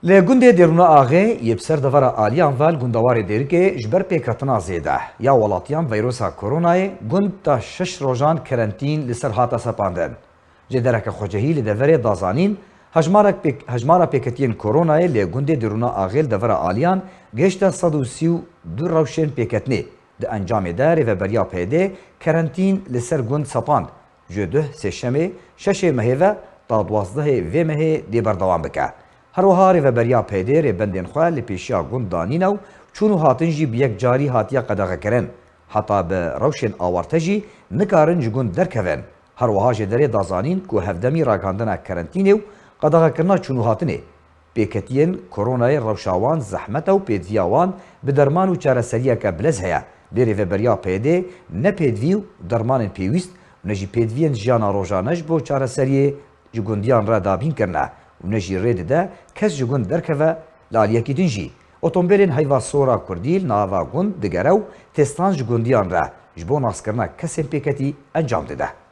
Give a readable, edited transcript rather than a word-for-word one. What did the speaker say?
لی گنده درونه آغه یبسر دفر آلیان وال گندوار دیرکه جبر پیکتنا زیده یا ولاتیان ویروسا کرونای گند تا 6 روزان کرنتین لسر هاتا سپاندن. جدرک خوجهی لدفر دازانین هجمارا پیکتین کرونای لی گنده درونه آغه دفر آلیان گشتا 132 روشن پیکتنی ده انجام داره و بریا پیده کرنتین لسر گند سپاند. جده سشمه شش مهوه تا 12 و مه دی بردوام بکه. هر وهاری و بریا پیدر بندن خواه لپیشیا گند دانینو چونو هاتنجی بیک جاری هاتیا قدغه کرن حتی به روشن آورتجی نکارن جگند درکوین هر وهاج دره دازانین که هفدمی راگاندنا کرنتینو قدغه کرنا چونو هاتنه پیکتین کرونای روشاوان زحمت و پیدویاوان به درمان و چارەسەریە که بلز هیا دره و بریا پیده نه پیدویو درمان پیویست نجی پیدوین جیانا روژانش بو چارەسەریە جگندیان را دابین کرنه و نجی رید ده کس جگند درکوه لالیکی دنجی. اتومبیلین هیوا سورا کردیل ناوا گند دگرو تستان جگندیان را جبو ناس کرنا کسیم پیکتی انجام ده.